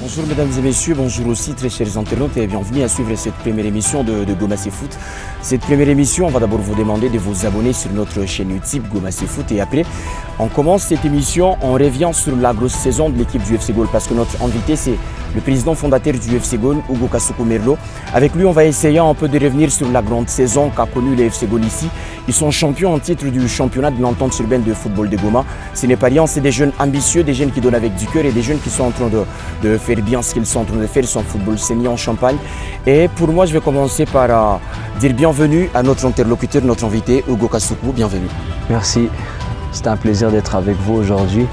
Bonjour mesdames et messieurs, bonjour aussi très chers internautes et bienvenue à suivre cette première émission de Goma C'est Foot. Cette première émission, on va d'abord vous demander de vous abonner sur notre chaîne YouTube Goma C'est Foot et après on commence cette émission, on revient sur la grosse saison de l'équipe du FC Gol parce que notre invité c'est le président fondateur du FC Gol, Hugo Kassoku Merlo. Avec lui on va essayer un peu de revenir sur la grande saison qu'a connue le FC Gol ici. Ils sont champions en titre du championnat de l'entente urbaine de football de Goma. Ce n'est pas rien, c'est des jeunes ambitieux, des jeunes qui donnent avec du cœur et des jeunes qui sont en train de faire bien ce qu'ils sont en train de faire, son football saignant en Champagne. Et pour moi, je vais commencer par dire bienvenue à notre interlocuteur, notre invité, Hugo Kassoku. Bienvenue. Merci, c'est un plaisir d'être avec vous aujourd'hui.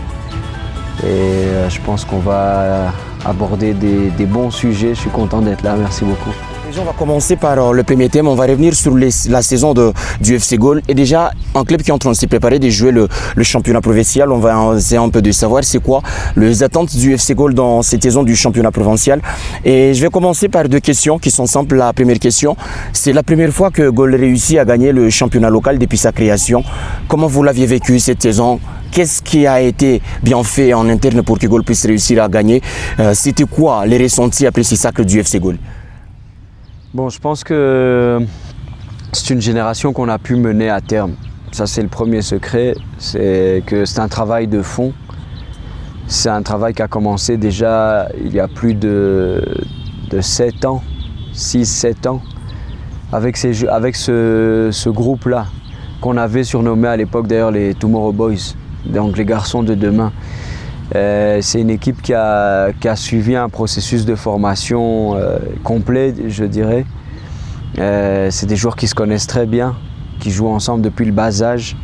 Et je pense qu'on va aborder des bons sujets. Je suis content d'être là, merci beaucoup. Déjà, on va commencer par le premier thème. On va revenir sur la saison du FC Gol. Et déjà, un club qui est en train de se préparer de jouer le championnat provincial. On va essayer un peu de savoir c'est quoi les attentes du FC Gol dans cette saison du championnat provincial. Et je vais commencer par deux questions qui sont simples. La première question, c'est la première fois que Gol réussit à gagner le championnat local depuis sa création. Comment vous l'aviez vécu cette saison? Qu'est-ce qui a été bien fait en interne pour que Gol puisse réussir à gagner? C'était quoi les ressentis après ces sacres du FC Gol? Bon, je pense que c'est une génération qu'on a pu mener à terme. Ça, c'est le premier secret, c'est que c'est un travail de fond. C'est un travail qui a commencé déjà il y a plus de 7 ans, 6-7 ans, avec ce groupe-là, qu'on avait surnommé à l'époque d'ailleurs les Tomorrow Boys, donc les garçons de demain. C'est une équipe qui a suivi un processus de formation complet, je dirais. C'est des joueurs qui se connaissent très bien, qui jouent ensemble depuis le bas âge.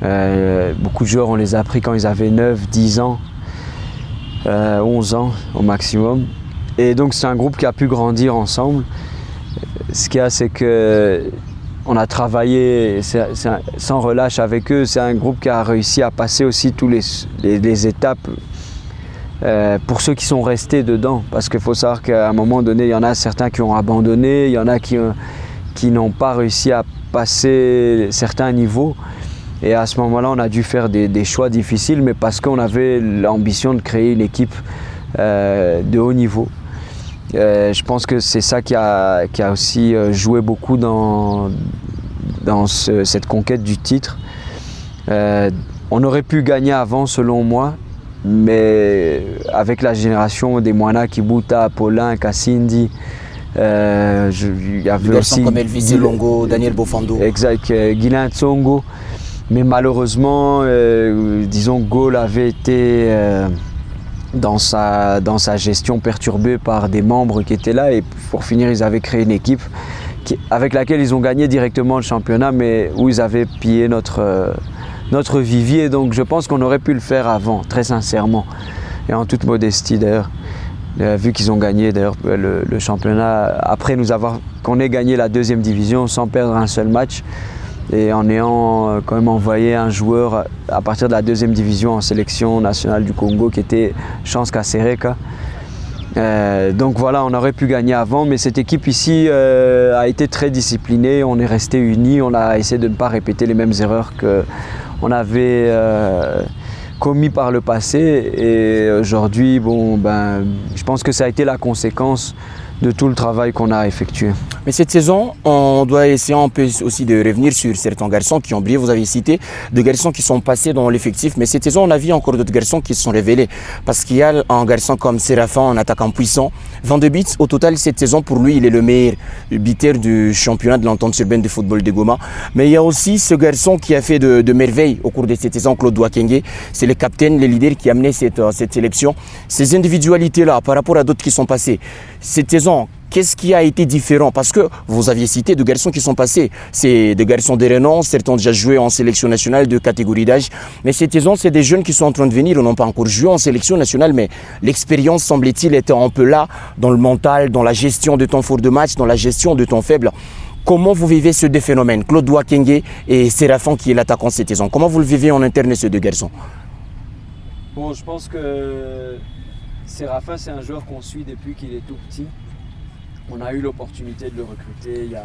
Beaucoup de joueurs, on les a pris quand ils avaient 9, 10 ans, 11 ans au maximum. Et donc c'est un groupe qui a pu grandir ensemble. Ce qu'il y a, c'est que on a travaillé sans relâche avec eux. C'est un groupe qui a réussi à passer aussi toutes les étapes pour ceux qui sont restés dedans. Parce qu'il faut savoir qu'à un moment donné, il y en a certains qui ont abandonné, il y en a qui n'ont pas réussi à passer certains niveaux. Et à ce moment-là, on a dû faire des choix difficiles, mais parce qu'on avait l'ambition de créer une équipe de haut niveau. Je pense que c'est ça qui a aussi joué beaucoup dans cette conquête du titre. On aurait pu gagner avant selon moi, mais avec la génération des Moana, Kibuta, Paulin, Kassindi, il y avait aussi comme Elvis Longo, Daniel Bofando. Exact, Guilain Tsongo. Mais malheureusement, disons que Gol avait été dans sa gestion perturbée par des membres qui étaient là, et pour finir ils avaient créé une équipe avec laquelle ils ont gagné directement le championnat, mais où ils avaient pillé notre vivier. Donc je pense qu'on aurait pu le faire avant, très sincèrement et en toute modestie d'ailleurs, vu qu'ils ont gagné d'ailleurs le championnat après qu'on ait gagné la deuxième division sans perdre un seul match et en ayant quand même envoyé un joueur à partir de la deuxième division en sélection nationale du Congo qui était Chance Kasereka. Donc voilà, on aurait pu gagner avant, mais cette équipe ici a été très disciplinée, on est resté unis, on a essayé de ne pas répéter les mêmes erreurs qu'on avait commis par le passé. Et aujourd'hui, je pense que ça a été la conséquence de tout le travail qu'on a effectué. Mais cette saison, on doit essayer un peu aussi de revenir sur certains garçons qui ont brillé. Vous avez cité des garçons qui sont passés dans l'effectif, mais cette saison, on a vu encore d'autres garçons qui se sont révélés. Parce qu'il y a un garçon comme Séraphin, un attaquant puissant, 22 buts au total cette saison. Pour lui, il est le meilleur buteur du championnat de l'entente urbaine de football de Goma. Mais il y a aussi ce garçon qui a fait de merveilles au cours de cette saison, Claude Douakenge. C'est le capitaine, le leader qui a mené cette sélection. Ces individualités-là, par rapport à d'autres qui sont passés, cette saison, qu'est-ce qui a été différent? Parce que vous aviez cité deux garçons qui sont passés. C'est des garçons de renom, certains ont déjà joué en sélection nationale de catégorie d'âge. Mais cette saison, c'est des jeunes qui sont en train de venir, ils n'ont pas encore joué en sélection nationale, mais l'expérience, semble-t-il, était un peu là, dans le mental, dans la gestion de temps fort de match, dans la gestion de temps faible. Comment vous vivez ces deux phénomènes, Claude Douakenge et Séraphin qui est l'attaquant cette saison? Comment vous le vivez en interne, ces deux garçons? Bon, je pense que Séraphin, c'est un joueur qu'on suit depuis qu'il est tout petit. On a eu l'opportunité de le recruter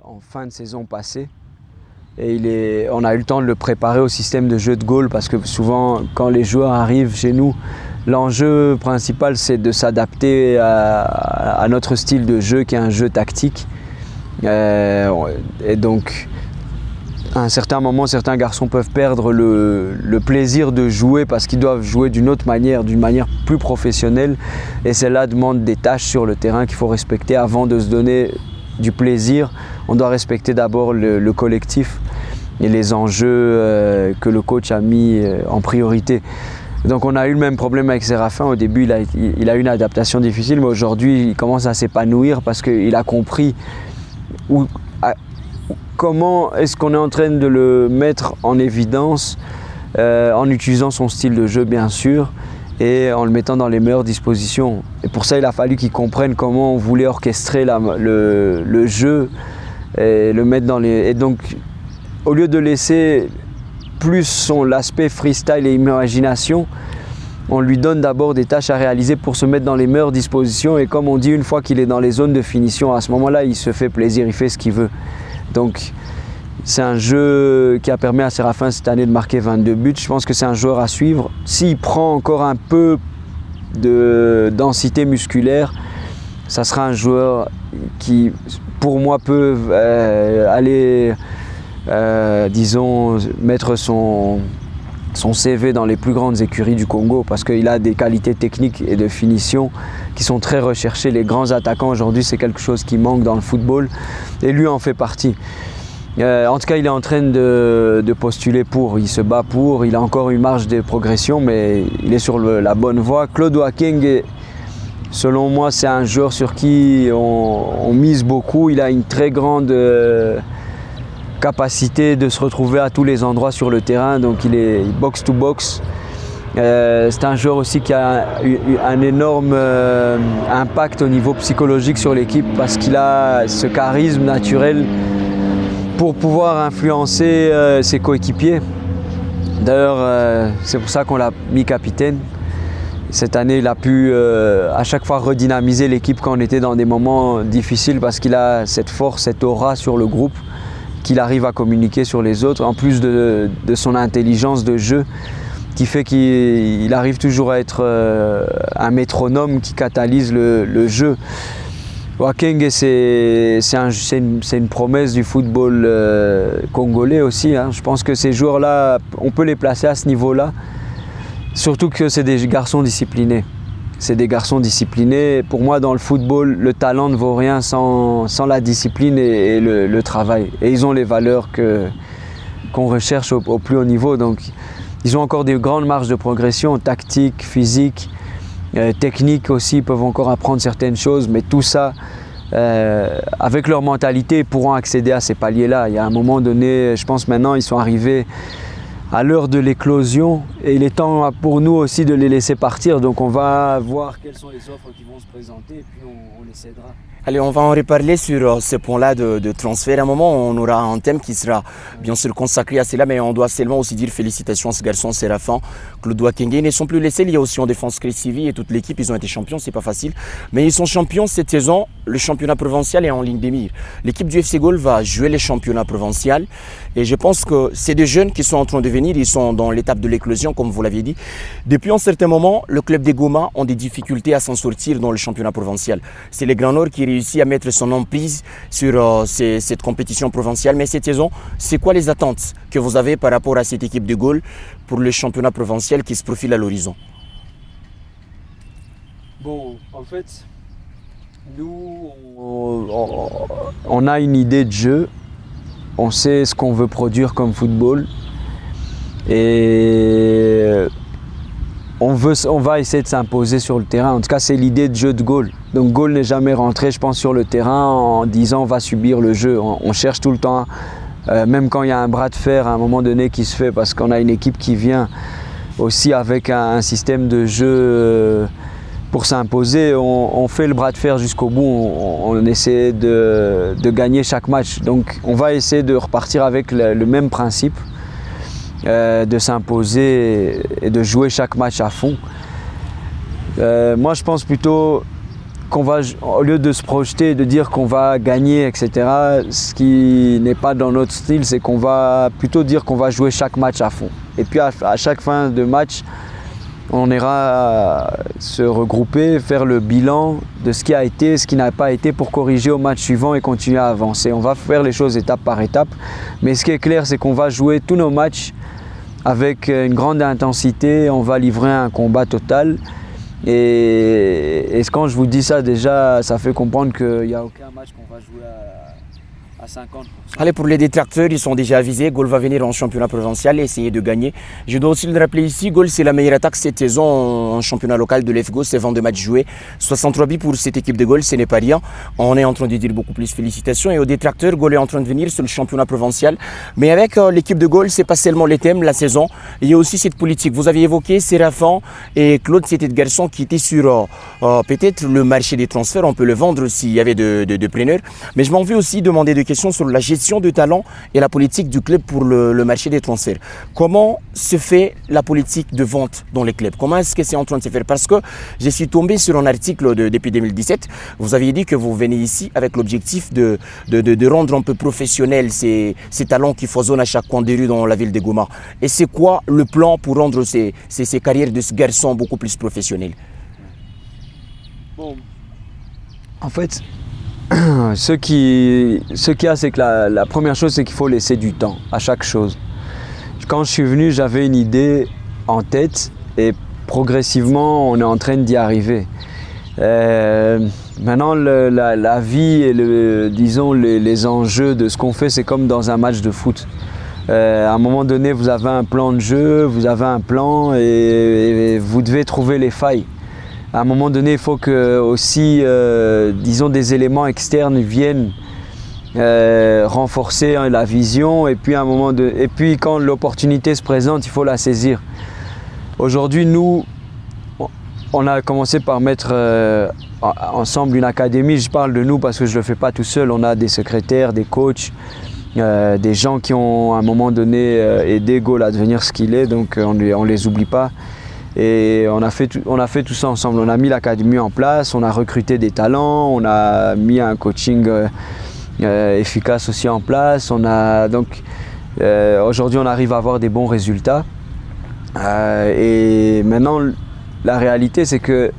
en fin de saison passée. Et on a eu le temps de le préparer au système de jeu de Gol parce que souvent, quand les joueurs arrivent chez nous, L'enjeu principal, c'est de s'adapter à notre style de jeu, qui est un jeu tactique. Et donc, à un certain moment, certains garçons peuvent perdre le plaisir de jouer parce qu'ils doivent jouer d'une autre manière, d'une manière plus professionnelle. Et cela demande des tâches sur le terrain qu'il faut respecter avant de se donner du plaisir. On doit respecter d'abord le collectif et les enjeux que le coach a mis en priorité. Donc on a eu le même problème avec Séraphin. Au début, il a eu une adaptation difficile, mais aujourd'hui, il commence à s'épanouir parce qu'il a compris comment est-ce qu'on est en train de le mettre en évidence en utilisant son style de jeu, bien sûr, et en le mettant dans les meilleures dispositions. Et pour ça, il a fallu qu'il comprenne comment on voulait orchestrer le jeu et le mettre dans les... Et donc, au lieu de laisser plus l'aspect freestyle et imagination, on lui donne d'abord des tâches à réaliser pour se mettre dans les meilleures dispositions. Et comme on dit, une fois qu'il est dans les zones de finition, à ce moment-là, il se fait plaisir, il fait ce qu'il veut. Donc, c'est un jeu qui a permis à Séraphin cette année de marquer 22 buts. Je pense que c'est un joueur à suivre. S'il prend encore un peu de densité musculaire, ça sera un joueur qui, pour moi, peut aller, disons, mettre son CV dans les plus grandes écuries du Congo, parce qu'il a des qualités techniques et de finition qui sont très recherchées. Les grands attaquants aujourd'hui, c'est quelque chose qui manque dans le football et lui en fait partie. En tout cas, il est en train de postuler pour, il se bat pour, il a encore une marge de progression, mais il est sur la bonne voie. Claude Wakenge, selon moi, c'est un joueur sur qui on mise beaucoup. Il a une très grande capacité de se retrouver à tous les endroits sur le terrain, donc il est box to box. C'est un joueur aussi qui a un énorme impact au niveau psychologique sur l'équipe, parce qu'il a ce charisme naturel pour pouvoir influencer ses coéquipiers. D'ailleurs, c'est pour ça qu'on l'a mis capitaine. Cette année, il a pu à chaque fois redynamiser l'équipe quand on était dans des moments difficiles, parce qu'il a cette force, cette aura sur le groupe, qu'il arrive à communiquer sur les autres, en plus de son intelligence de jeu, qui fait qu'il arrive toujours à être un métronome qui catalyse le jeu. Wakenge, c'est une promesse du football congolais aussi, hein. Je pense que ces joueurs-là, on peut les placer à ce niveau-là, surtout que c'est des garçons disciplinés. C'est des garçons disciplinés. Pour moi, dans le football, le talent ne vaut rien sans la discipline et le travail. Et ils ont les valeurs qu'on recherche au plus haut niveau. Donc, ils ont encore des grandes marges de progression, tactique, physique, technique aussi. Ils peuvent encore apprendre certaines choses. Mais tout ça, avec leur mentalité, ils pourront accéder à ces paliers-là. Il y a un moment donné, je pense maintenant, ils sont arrivés à l'heure de l'éclosion, et il est temps pour nous aussi de les laisser partir. Donc on va voir quelles sont les offres qui vont se présenter, et puis on les cédera. Allez, on va en reparler sur ce point-là de transfert. À un moment, on aura un thème qui sera bien sûr consacré à cela, mais on doit seulement aussi dire félicitations à ce garçon Séraphin, Claude Wakenge. Ils ne sont plus laissés, il y a aussi en défense Chris Sivi et toute l'équipe, ils ont été champions, c'est pas facile. Mais ils sont champions cette saison, le championnat provincial est en ligne des mires. L'équipe du FC Gaulle va jouer les championnats provincial, et je pense que c'est des jeunes qui sont en train de venir, ils sont dans l'étape de l'éclosion, comme vous l'aviez dit. Depuis un certain moment, le club des Goma ont des difficultés à s'en sortir dans le championnat provincial. C'est les Grands Nord qui réussit à mettre son emprise sur cette compétition provinciale. Mais cette saison, c'est quoi les attentes que vous avez par rapport à cette équipe de Gaulle pour le championnat provincial qui se profile à l'horizon? Bon, en fait, nous, on a une idée de jeu, on sait ce qu'on veut produire comme football, et on va essayer de s'imposer sur le terrain. En tout cas, c'est l'idée de jeu de Gaulle. Donc Gaulle n'est jamais rentré, je pense, sur le terrain en disant on va subir le jeu. On cherche tout le temps, même quand il y a un bras de fer à un moment donné qui se fait, parce qu'on a une équipe qui vient aussi avec un système de jeu pour s'imposer. On fait le bras de fer jusqu'au bout, on essaie de gagner chaque match. Donc on va essayer de repartir avec le même principe. De s'imposer et de jouer chaque match à fond. Moi, je pense plutôt qu'on va, au lieu de se projeter et de dire qu'on va gagner, etc., ce qui n'est pas dans notre style, c'est qu'on va plutôt dire qu'on va jouer chaque match à fond. Et puis à chaque fin de match, On ira se regrouper, faire le bilan de ce qui a été, ce qui n'a pas été pour corriger au match suivant et continuer à avancer. On va faire les choses étape par étape, mais ce qui est clair, c'est qu'on va jouer tous nos matchs avec une grande intensité, on va livrer un combat total. Et quand je vous dis ça, déjà, ça fait comprendre qu'il n'y a aucun match qu'on va jouer à 50%. Allez, pour les détracteurs, ils sont déjà avisés. Gaulle va venir en championnat provincial et essayer de gagner. Je dois aussi le rappeler ici, Gaulle, c'est la meilleure attaque cette saison en championnat local de l'FGO. C'est 22 matchs joués. 63 buts pour cette équipe de Gaulle, ce n'est pas rien. On est en train de dire beaucoup plus félicitations. Et aux détracteurs, Gaulle est en train de venir sur le championnat provincial. Mais avec l'équipe de Gaulle, c'est pas seulement les thèmes, la saison. Il y a aussi cette politique. Vous avez évoqué Séraphin et Claude, c'était des garçons qui étaient sur peut-être le marché des transferts. On peut le vendre s'il y avait de preneurs. Mais je m'en vais aussi demander des questions sur la gestion de talent et la politique du club pour le marché des transferts. Comment se fait la politique de vente dans les clubs? Comment est-ce que c'est en train de se faire? Parce que je suis tombé sur un article depuis 2017. Vous aviez dit que vous venez ici avec l'objectif de rendre un peu professionnel ces talents qui foisonnent à chaque coin de rue dans la ville de Goma. Et c'est quoi le plan pour rendre ces carrières de ce garçon beaucoup plus professionnelles? Bon, en fait, ce qu'il y a, c'est que la première chose, c'est qu'il faut laisser du temps à chaque chose. Quand je suis venu, j'avais une idée en tête et progressivement, on est en train d'y arriver. Maintenant, la vie et les enjeux de ce qu'on fait, c'est comme dans un match de foot. À un moment donné, vous avez un plan de jeu, vous avez un plan et vous devez trouver les failles. À un moment donné, il faut que aussi, des éléments externes viennent renforcer la vision. Et puis, quand l'opportunité se présente, il faut la saisir. Aujourd'hui, nous, on a commencé par mettre ensemble une académie. Je parle de nous parce que je ne le fais pas tout seul. On a des secrétaires, des coachs, des gens qui ont à un moment donné aidé Gaulle à devenir ce qu'il est. Donc, on ne les oublie pas. Et on a fait tout ça ensemble. On a mis l'académie en place, on a recruté des talents, on a mis un coaching efficace aussi en place. Aujourd'hui, on arrive à avoir des bons résultats. Et maintenant, la réalité, c'est que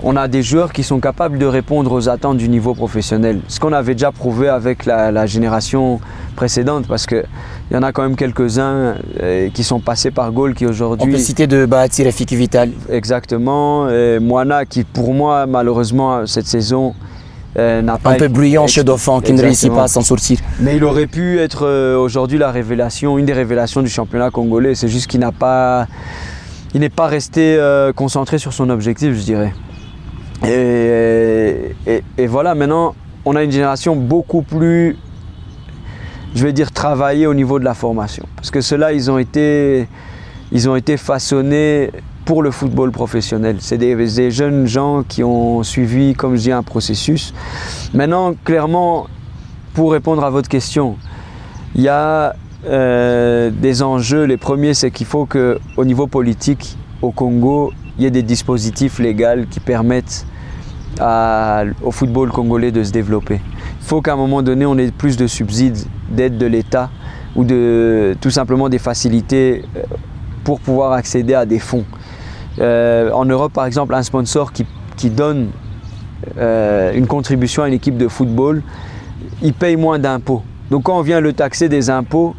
on a des joueurs qui sont capables de répondre aux attentes du niveau professionnel. Ce qu'on avait déjà prouvé avec la génération précédente, parce qu'il y en a quand même quelques-uns qui sont passés par Gaulle qui aujourd'hui... On peut citer de Bahati Rafiki Vital. Exactement. Et Moana qui pour moi, malheureusement, cette saison n'a pas... Un peu bruyant chez Dauphin, qui ne réussit pas à s'en sortir. Mais il aurait pu être aujourd'hui la révélation, une des révélations du championnat congolais. C'est juste qu'il n'est pas resté concentré sur son objectif, je dirais. Et voilà, maintenant, on a une génération beaucoup plus, je vais dire, travaillée au niveau de la formation. Parce que ceux-là, ils ont été façonnés pour le football professionnel. C'est des jeunes gens qui ont suivi, comme je dis, un processus. Maintenant, clairement, pour répondre à votre question, il y a des enjeux. Les premiers, c'est qu'il faut qu'au niveau politique, au Congo, il y ait des dispositifs légaux qui permettent au football congolais de se développer. Il faut qu'à un moment donné, on ait plus de subsides, d'aide de l'État ou tout simplement des facilités pour pouvoir accéder à des fonds. En Europe, par exemple, un sponsor qui donne une contribution à une équipe de football, il paye moins d'impôts. Donc quand on vient le taxer des impôts,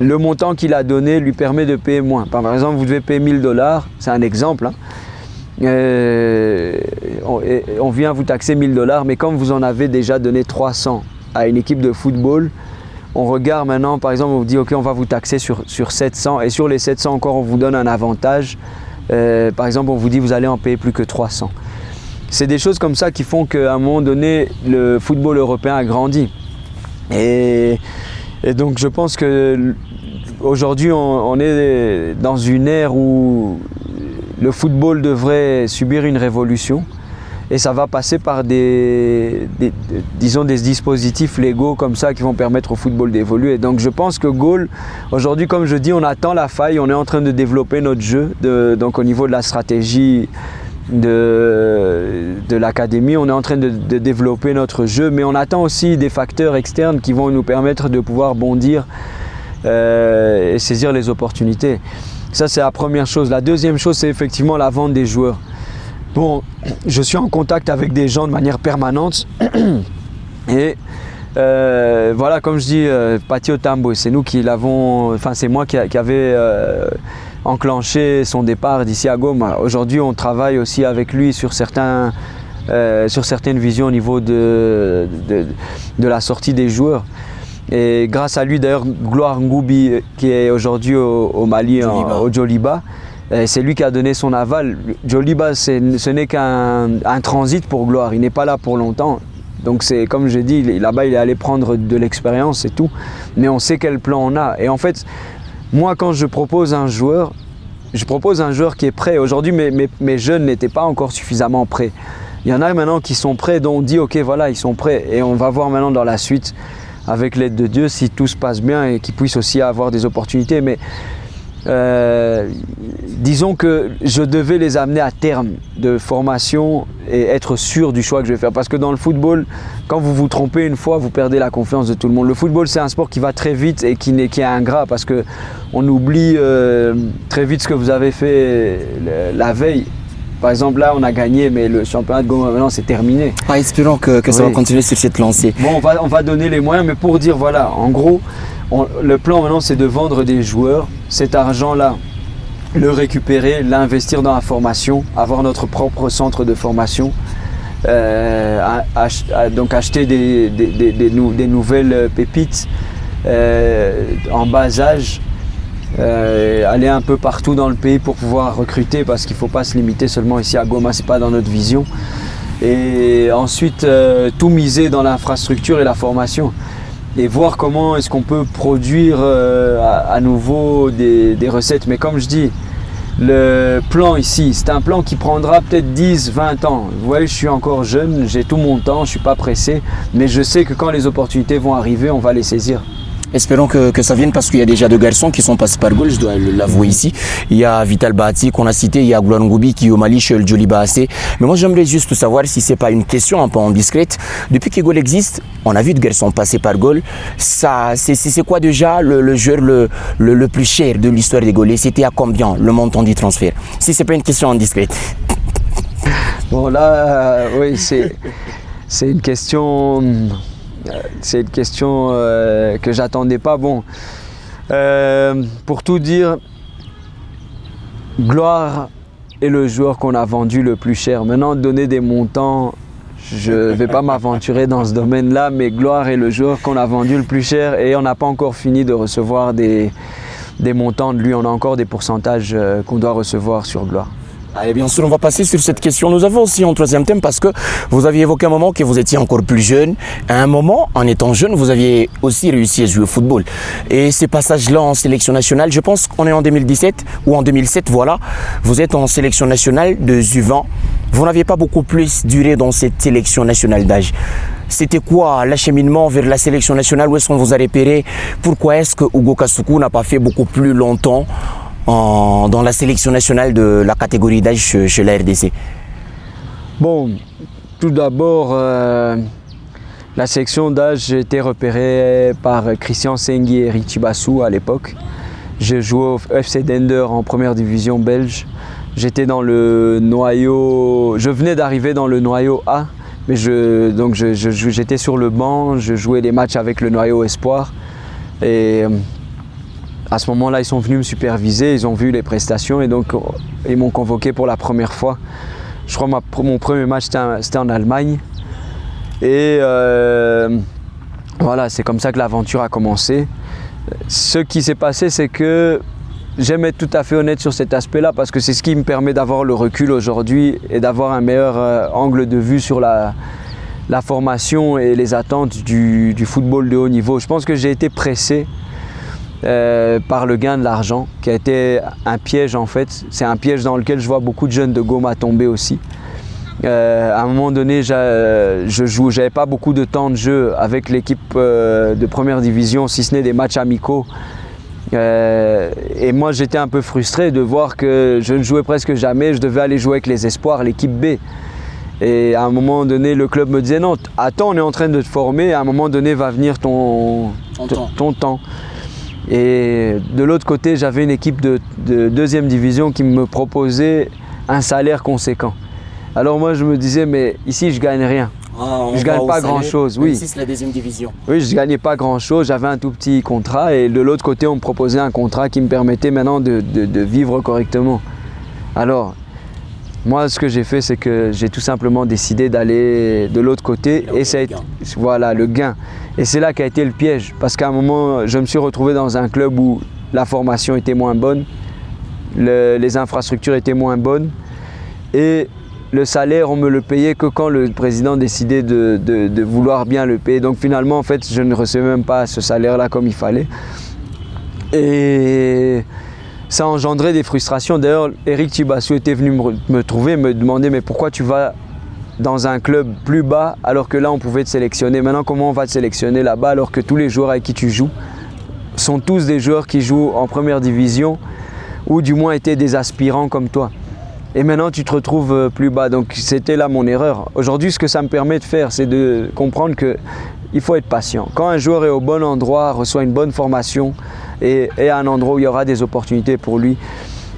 le montant qu'il a donné lui permet de payer moins. Par exemple, vous devez payer 1 000 $, c'est un exemple. On vient vous taxer 1 000 $, mais comme vous en avez déjà donné 300 à une équipe de football, on regarde maintenant, par exemple, on vous dit ok, on va vous taxer sur 700 et sur les 700 encore, on vous donne un avantage. Par exemple, on vous dit vous allez en payer plus que 300. C'est des choses comme ça qui font qu'à un moment donné, le football européen a grandi. Et donc je pense qu'aujourd'hui on est dans une ère où le football devrait subir une révolution et ça va passer par des dispositifs légaux comme ça qui vont permettre au football d'évoluer. Donc je pense que Gaulle, aujourd'hui comme je dis, on attend la faille, on est en train de développer notre jeu, donc au niveau de la stratégie de l'académie, on est en train de développer notre jeu, mais on attend aussi des facteurs externes qui vont nous permettre de pouvoir bondir et saisir les opportunités. Ça, c'est la première chose. La deuxième chose, c'est effectivement la vente des joueurs. Bon, je suis en contact avec des gens de manière permanente et voilà, comme je dis, Patio Tambo, c'est nous qui l'avons, enfin c'est moi qui avait enclenché son départ d'ici à Goma. Aujourd'hui, on travaille aussi avec lui sur certaines visions au niveau de la sortie des joueurs. Et grâce à lui, d'ailleurs, Gloire Ngoubi, qui est aujourd'hui au Mali, au Djoliba, c'est lui qui a donné son aval. Djoliba, ce n'est qu'un transit pour Gloire, il n'est pas là pour longtemps. Donc c'est comme j'ai dit, là-bas il est allé prendre de l'expérience et tout, mais on sait quel plan on a. Et en fait, moi quand je propose un joueur qui est prêt. Aujourd'hui mes jeunes n'étaient pas encore suffisamment prêts. Il y en a maintenant qui sont prêts, dont on dit ok voilà ils sont prêts. Et on va voir maintenant dans la suite, avec l'aide de Dieu, si tout se passe bien et qu'ils puissent aussi avoir des opportunités. Mais disons que je devais les amener à terme de formation et être sûr du choix que je vais faire. Parce que dans le football, quand vous vous trompez une fois, vous perdez la confiance de tout le monde. Le football, c'est un sport qui va très vite et qui est ingrat parce qu'on oublie très vite ce que vous avez fait la veille. Par exemple, là, on a gagné, mais le championnat de Goma, maintenant, c'est terminé. Espérons que ça va continuer sur cette lancée. Bon, on va donner les moyens, mais pour dire, voilà, en gros, le plan maintenant, c'est de vendre des joueurs. Cet argent-là, le récupérer, l'investir dans la formation, avoir notre propre centre de formation, donc acheter des nouvelles pépites en bas âge, aller un peu partout dans le pays pour pouvoir recruter, parce qu'il ne faut pas se limiter seulement ici à Goma, ce n'est pas dans notre vision. Et ensuite, tout miser dans l'infrastructure et la formation. Et voir comment est-ce qu'on peut produire à nouveau des recettes. Mais comme je dis, le plan ici, c'est un plan qui prendra peut-être 10, 20 ans. Vous voyez, je suis encore jeune, j'ai tout mon temps, je ne suis pas pressé. Mais je sais que quand les opportunités vont arriver, on va les saisir. Espérons que ça vienne, parce qu'il y a déjà deux garçons qui sont passés par Gaulle, je dois l'avouer ici. Il y a Vital Bahati qu'on a cité, il y a Gloire Ngoubi qui est au Mali chez le Djoliba AC. Mais moi j'aimerais juste savoir si c'est pas une question un peu indiscrète. Depuis que Gaulle existe, on a vu de garçons passer par Gaulle. C'est quoi déjà le joueur le plus cher de l'histoire des Gaulais? C'était à combien le montant du transfert? Si c'est pas une question indiscrète. Bon là, oui, c'est une question... C'est une question que j'attendais pas. Bon, pour tout dire, Gloire est le joueur qu'on a vendu le plus cher. Maintenant, donner des montants, je ne vais pas m'aventurer dans ce domaine-là, mais Gloire est le joueur qu'on a vendu le plus cher et on n'a pas encore fini de recevoir des montants de lui. On a encore des pourcentages qu'on doit recevoir sur Gloire. Allez, bien sûr, on va passer sur cette question. Nous avons aussi un troisième thème, parce que vous aviez évoqué un moment que vous étiez encore plus jeune. À un moment, en étant jeune, vous aviez aussi réussi à jouer au football. Et ces passages-là en sélection nationale, je pense qu'on est en 2017 ou en 2007, voilà. Vous êtes en sélection nationale de U20. Vous n'aviez pas beaucoup plus duré dans cette sélection nationale d'âge. C'était quoi l'acheminement vers la sélection nationale? Où est-ce qu'on vous a repéré? Pourquoi est-ce que Hugo Kasuku n'a pas fait beaucoup plus longtemps dans la sélection nationale de la catégorie d'âge chez la RDC? Bon, tout d'abord, la section d'âge, j'ai été repéré par Christian Sengui et Richie Bassou à l'époque. J'ai joué au FC Dender en première division belge. J'étais dans le noyau, je venais d'arriver dans le noyau A, mais j'étais sur le banc, je jouais des matchs avec le noyau Espoir. Et à ce moment-là, ils sont venus me superviser, ils ont vu les prestations et donc ils m'ont convoqué pour la première fois. Je crois que mon premier match, c'était en Allemagne. Et voilà, c'est comme ça que l'aventure a commencé. Ce qui s'est passé, c'est que j'aime être tout à fait honnête sur cet aspect-là, parce que c'est ce qui me permet d'avoir le recul aujourd'hui et d'avoir un meilleur angle de vue sur la formation et les attentes du football de haut niveau. Je pense que j'ai été pressé par le gain de l'argent, qui a été un piège en fait. C'est un piège dans lequel je vois beaucoup de jeunes de Goma tomber aussi. À un moment donné, j'avais pas beaucoup de temps de jeu avec l'équipe de première division, si ce n'est des matchs amicaux. Et moi, j'étais un peu frustré de voir que je ne jouais presque jamais. Je devais aller jouer avec les espoirs, l'équipe B. Et à un moment donné, le club me disait non, attends, on est en train de te former. À un moment donné, va venir ton temps. Et de l'autre côté, j'avais une équipe de deuxième division qui me proposait un salaire conséquent. Alors moi, je me disais, mais ici, je gagne rien. Je gagne pas grand-chose, oui. Ici, c'est la deuxième division. Oui, je gagnais pas grand-chose. J'avais un tout petit contrat et de l'autre côté, on me proposait un contrat qui me permettait maintenant de vivre correctement. Alors, moi, ce que j'ai fait, c'est que j'ai tout simplement décidé d'aller de l'autre côté et c'est voilà le gain. Et c'est là qu'a été le piège, parce qu'à un moment, je me suis retrouvé dans un club où la formation était moins bonne, les infrastructures étaient moins bonnes et le salaire, on me le payait que quand le président décidait de vouloir bien le payer. Donc finalement, en fait, je ne recevais même pas ce salaire-là comme il fallait. Et ça engendrait des frustrations. D'ailleurs, Eric Thibassou était venu me trouver, me demander mais pourquoi tu vas dans un club plus bas alors que là on pouvait te sélectionner. Maintenant, comment on va te sélectionner là-bas alors que tous les joueurs avec qui tu joues sont tous des joueurs qui jouent en première division ou du moins étaient des aspirants comme toi. Et maintenant tu te retrouves plus bas. Donc c'était là mon erreur. Aujourd'hui, ce que ça me permet de faire, c'est de comprendre qu'il faut être patient. Quand un joueur est au bon endroit, reçoit une bonne formation et à un endroit où il y aura des opportunités pour lui,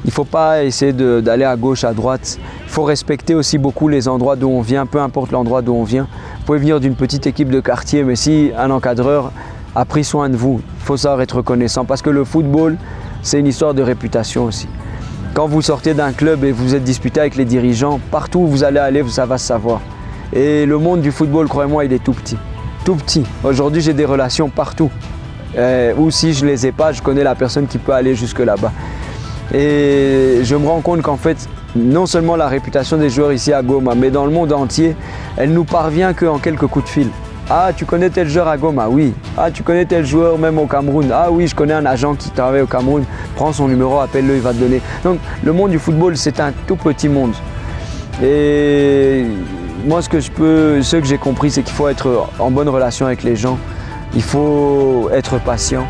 il ne faut pas essayer d'aller à gauche, à droite. Il faut respecter aussi beaucoup les endroits d'où on vient, peu importe l'endroit d'où on vient. Vous pouvez venir d'une petite équipe de quartier, mais si un encadreur a pris soin de vous, il faut savoir être reconnaissant. Parce que le football, c'est une histoire de réputation aussi. Quand vous sortez d'un club et vous êtes disputé avec les dirigeants, partout où vous allez aller, ça va se savoir. Et le monde du football, croyez-moi, il est tout petit. Tout petit. Aujourd'hui, j'ai des relations partout. Ou si je ne les ai pas, je connais la personne qui peut aller jusque là-bas. Et je me rends compte qu'en fait, non seulement la réputation des joueurs ici à Goma, mais dans le monde entier, elle nous parvient qu'en quelques coups de fil. Ah, tu connais tel joueur à Goma? Oui. Ah, tu connais tel joueur même au Cameroun? Ah oui, je connais un agent qui travaille au Cameroun. Prends son numéro, appelle-le, il va te donner. Donc, le monde du football, c'est un tout petit monde. Et moi, ce que j'ai compris, c'est qu'il faut être en bonne relation avec les gens. Il faut être patient.